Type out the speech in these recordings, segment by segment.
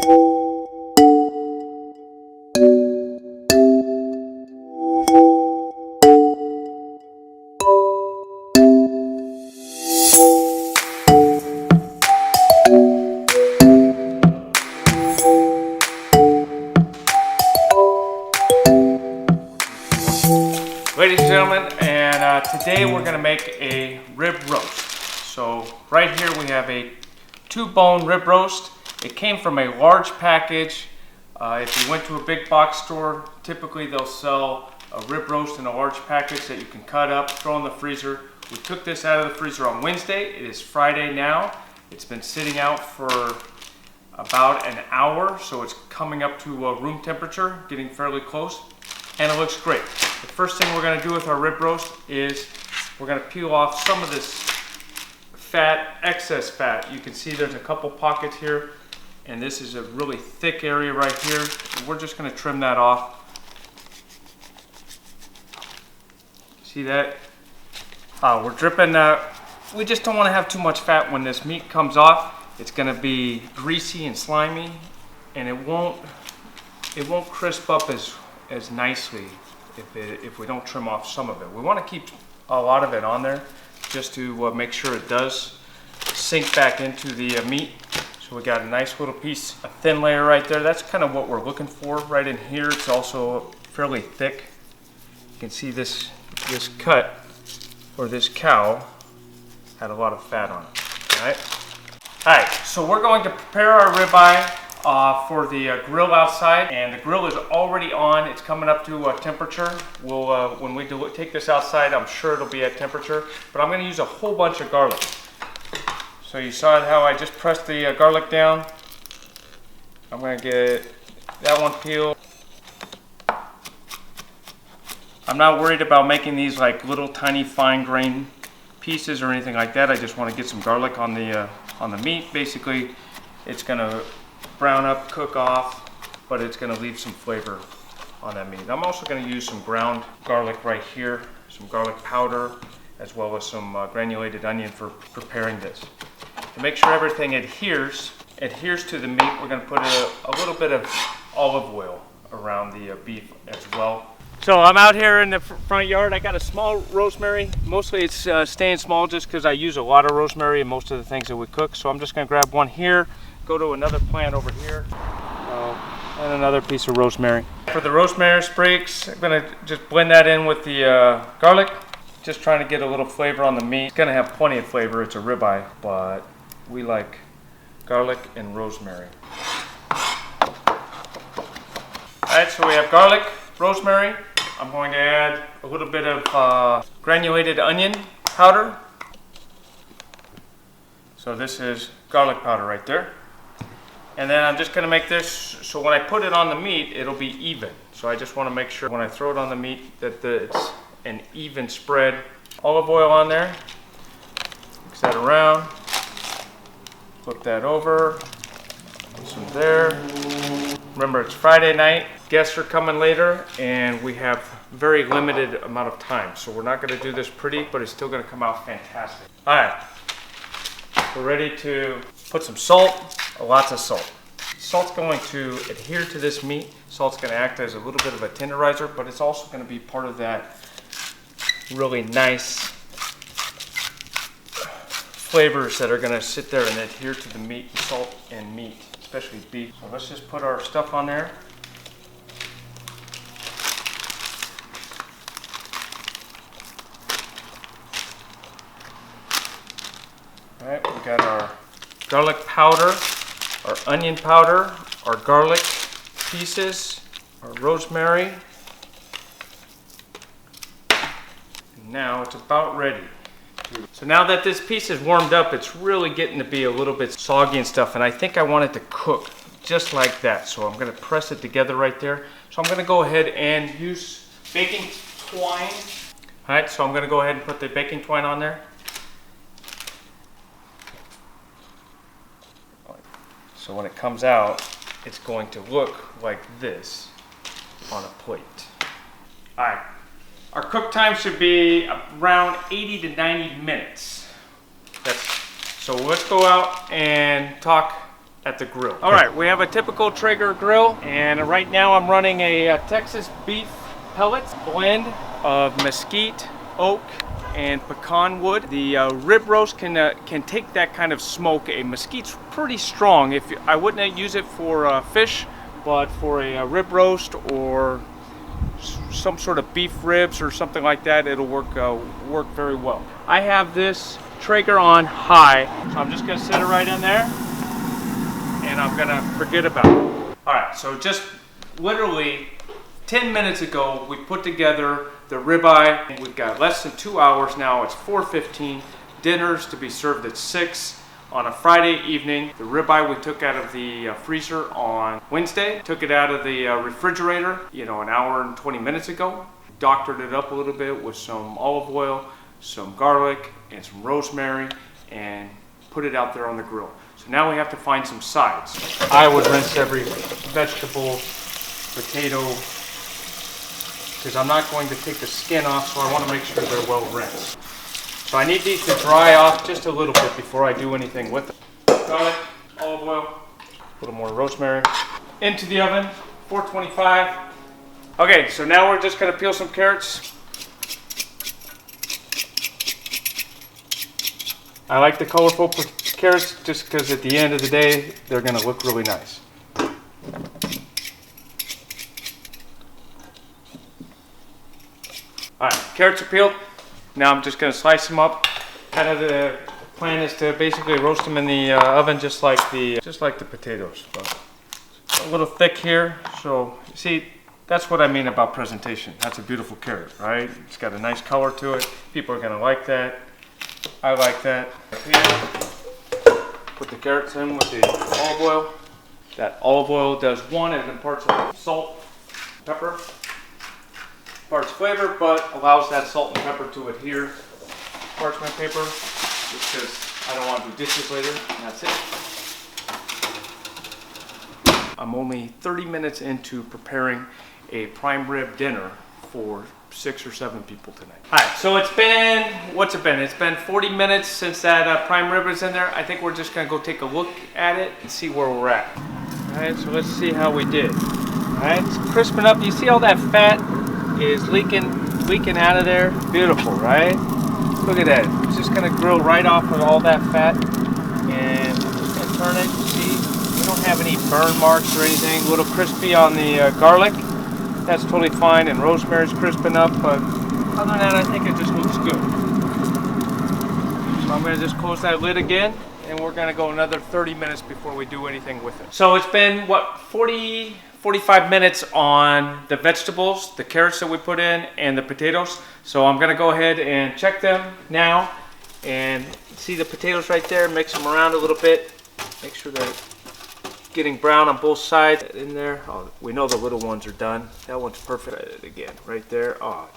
Ladies and gentlemen, and today we're going to make a rib roast. So right here we have a 2-bone rib roast. It came from a large package. If you went to a big box store, typically they'll sell a rib roast in a large package that you can cut up, throw in the freezer. We took this out of the freezer on Wednesday. It is Friday now. It's been sitting out for about an hour, so it's coming up to room temperature, getting fairly close, and it looks great. The first thing we're going to do with our rib roast is we're going to peel off some of this fat, excess fat. You can see there's a couple pockets here, and this is a really thick area right here. We're just going to trim that off. See that? We're dripping. We just don't want to have too much fat when this meat comes off. It's going to be greasy and slimy, and it won't crisp up as nicely if we don't trim off some of it. We want to keep a lot of it on there just to make sure it does sink back into the meat. So we got a nice little piece, a thin layer right there. That's kind of what we're looking for right in here. It's also fairly thick. You can see this cut, or this cow, had a lot of fat on it. All right, so we're going to prepare our ribeye for the grill outside, and the grill is already on. It's coming up to temperature. We'll when we take this outside, I'm sure it'll be at temperature, but I'm going to use a whole bunch of garlic. So you saw how I just pressed the garlic down. I'm going to get that one peeled. I'm not worried about making these like little tiny fine grain pieces or anything like that. I just want to get some garlic on the meat. Basically, it's going to brown up, cook off, but it's going to leave some flavor on that meat. I'm also going to use some ground garlic right here, some garlic powder, as well as some granulated onion for preparing this. To make sure everything adheres to the meat, we're going to put a little bit of olive oil around the beef as well. So I'm out here in the front yard. I got a small rosemary. Mostly it's staying small just because I use a lot of rosemary in most of the things that we cook. So I'm just going to grab one here, go to another plant over here, and another piece of rosemary. For the rosemary sprigs, I'm going to just blend that in with the garlic. Just trying to get a little flavor on the meat. It's going to have plenty of flavor. It's a ribeye, but we like garlic and rosemary. Alright, so we have garlic, rosemary. I'm going to add a little bit of granulated onion powder. So this is garlic powder right there. And then I'm just going to make this so when I put it on the meat, it'll be even. So I just want to make sure when I throw it on the meat that it's an even spread. Olive oil on there. Mix that around. Flip that over. Put some there. Remember, it's Friday night. Guests are coming later, and we have very limited amount of time. So we're not going to do this pretty, but it's still going to come out fantastic. All right. We're ready to put some salt. Lots of salt. Salt's going to adhere to this meat. Salt's going to act as a little bit of a tenderizer, but it's also going to be part of that really nice flavors that are going to sit there and adhere to the meat, salt and meat, especially beef. So let's just put our stuff on there. All right, we got our garlic powder, our onion powder, our garlic pieces, our rosemary. And now it's about ready. So now that this piece is warmed up, it's really getting to be a little bit soggy and stuff, and I think I want it to cook just like that. So I'm going to press it together right there. So I'm going to go ahead and use baking twine. All right, so I'm going to go ahead and put the baking twine on there. So when it comes out, it's going to look like this on a plate. All right, our cook time should be around 80 to 90 minutes. So let's go out and talk at the grill. All right, we have a typical Traeger grill, and right now I'm running a Texas beef pellets blend of mesquite, oak, and pecan wood. The rib roast can take that kind of smoke. A mesquite's pretty strong. I wouldn't use it for fish, but for a rib roast or some sort of beef ribs or something like that, it'll work very well. I have this Traeger on high, so I'm just gonna set it right in there, and I'm gonna forget about it. All right, so just literally 10 minutes ago, we put together the ribeye. We've got less than 2 hours now. It's 4:15. Dinner's to be served at 6 on a Friday evening. The ribeye we took out of the freezer on Wednesday. Took it out of the refrigerator, an hour and 20 minutes ago. Doctored it up a little bit with some olive oil, some garlic, and some rosemary, and put it out there on the grill. So now we have to find some sides. I would rinse every vegetable, potato, because I'm not going to take the skin off, so I want to make sure they're well rinsed. So I need these to dry off just a little bit before I do anything with them. Garlic, olive oil, a little more rosemary. Into the oven, 425. Okay, so now we're just going to peel some carrots. I like the colorful carrots just because at the end of the day, they're going to look really nice. All right, carrots are peeled. Now I'm just going to slice them up. Kind of the plan is to basically roast them in the oven just like the potatoes. But a little thick here, so see, that's what I mean about presentation. That's a beautiful carrot, right? It's got a nice color to it. People are going to like that. I like that. Put the carrots in with the olive oil. That olive oil does one, it imparts a salt, pepper. Imparts flavor, but allows that salt and pepper to adhere to parchment paper, just because I don't want to do dishes later, and that's it. I'm only 30 minutes into preparing a prime rib dinner for 6 or 7 people tonight. All right, so it's been, what's it been? It's been 40 minutes since that prime rib is in there. I think we're just gonna go take a look at it and see where we're at. All right, so let's see how we did. All right, it's crisping up. You see all that fat is leaking out of there. Beautiful, right? Look at that. It's just gonna grill right off with all that fat, and I'm just gonna turn it. See, we don't have any burn marks or anything. A little crispy on the garlic. That's totally fine, and rosemary's crisping up. But other than that, I think it just looks good. So I'm gonna just close that lid again, and we're gonna go another 30 minutes before we do anything with it. So it's been what, 45 minutes on the vegetables, the carrots that we put in, and the potatoes. So I'm gonna go ahead and check them now, and see the potatoes right there, mix them around a little bit, make sure they're getting brown on both sides in there. Oh, we know the little ones are done. That one's perfect again, right there. Oh,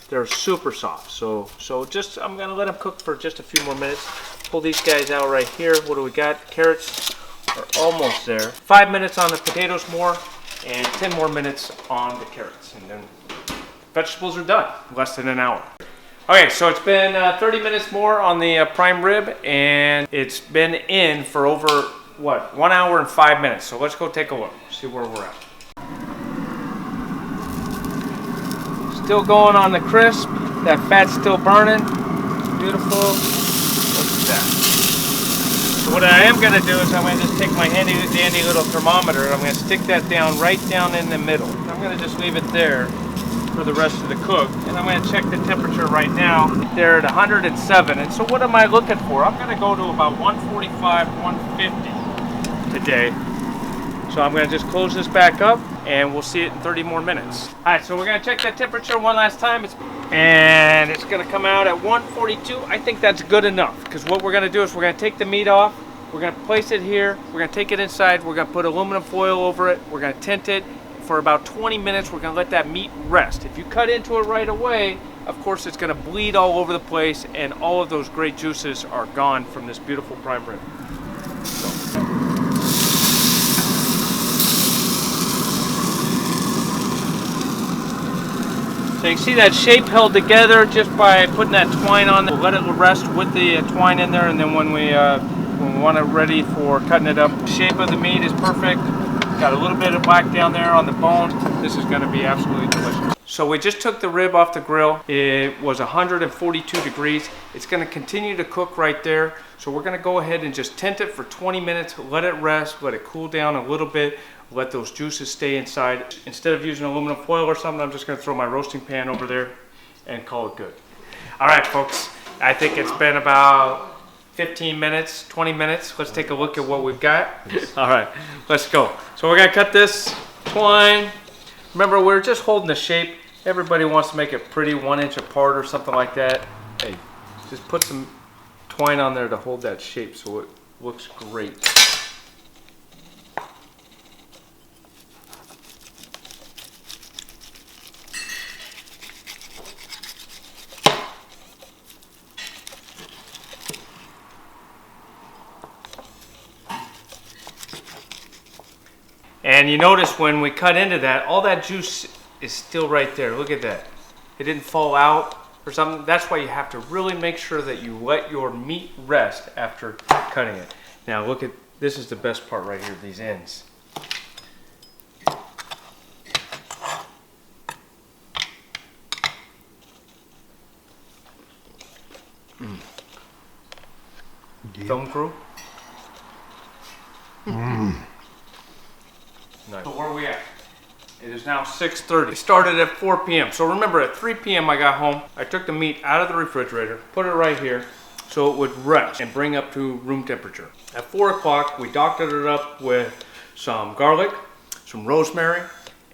they're super soft. So just, I'm gonna let them cook for just a few more minutes. Pull these guys out right here. What do we got? Carrots are almost there. 5 minutes on the potatoes more, and 10 more minutes on the carrots, and then vegetables are done, less than an hour. Okay, so it's been 30 minutes more on the prime rib, and it's been in for over, what, 1 hour and 5 minutes. So let's go take a look, see where we're at. Still going on the crisp, that fat's still burning, beautiful. Look at that. So what I am going to do is I'm going to just take my handy dandy little thermometer, and I'm going to stick that down right down in the middle. I'm going to just leave it there for the rest of the cook, and I'm going to check the temperature right now. They're at 107, and so what am I looking for? I'm going to go to about 145, 150 today. So I'm going to just close this back up, and we'll see it in 30 more minutes. All right, so we're going to check that temperature one last time. And it's going to come out at 142. I think that's good enough, because what we're going to do is we're going to take the meat off, we're going to place it here, we're going to take it inside, we're going to put aluminum foil over it, we're going to tint it. For about 20 minutes, we're going to let that meat rest. If you cut into it right away, of course it's going to bleed all over the place, and all of those great juices are gone from this beautiful prime rib. So you can see that shape held together just by putting that twine on there. We'll let it rest with the twine in there, and then when we when we want it ready for cutting it up. The shape of the meat is perfect. Got a little bit of black down there on the bone. This is gonna be absolutely delicious. So we just took the rib off the grill. It was 142 degrees. It's gonna continue to cook right there. So we're gonna go ahead and just tint it for 20 minutes, let it rest, let it cool down a little bit, let those juices stay inside. Instead of using aluminum foil or something, I'm just gonna throw my roasting pan over there and call it good. All right, folks, I think it's been about 15 minutes, 20 minutes. Let's take a look at what we've got. All right, let's go. So we're gonna cut this twine. Remember, we're just holding the shape. Everybody wants to make it pretty, 1 inch apart or something like that. Hey, just put some twine on there to hold that shape so it looks great. And you notice when we cut into that, all that juice is still right there. Look at that. It didn't fall out or something. That's why you have to really make sure that you let your meat rest after cutting it. Now look at, this is the best part right here, these ends. Film crew? Nice. So where are we at? It is now 6:30. It started at 4 p.m. So remember, at 3 p.m. I got home. I took the meat out of the refrigerator, put it right here so it would rest and bring up to room temperature. At 4 o'clock, we doctored it up with some garlic, some rosemary,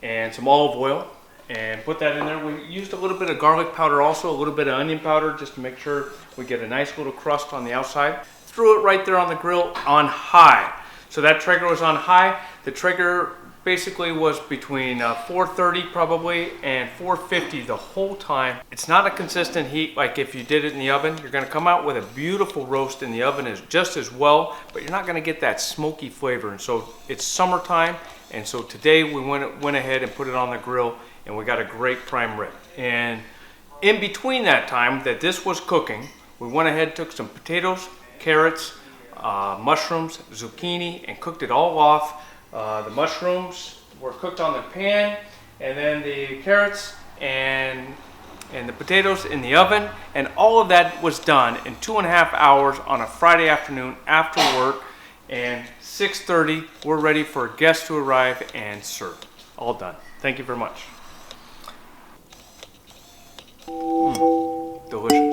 and some olive oil, and put that in there. We used a little bit of garlic powder also, a little bit of onion powder, just to make sure we get a nice little crust on the outside. Threw it right there on the grill on high. So that Traeger was on high. The Traeger basically was between 430 probably and 450 the whole time. It's not a consistent heat like if you did it in the oven. You're gonna come out with a beautiful roast in the oven is just as well, but you're not gonna get that smoky flavor. And so it's summertime, and so today we went ahead and put it on the grill, and we got a great prime rib. And in between that time that this was cooking, we went ahead and took some potatoes, carrots, mushrooms, zucchini, and cooked it all off. The mushrooms were cooked on the pan, and then the carrots and the potatoes in the oven, and all of that was done in 2.5 hours on a Friday afternoon after work. And 6:30, we're ready for guests to arrive and serve. All done. Thank you very much. Delicious.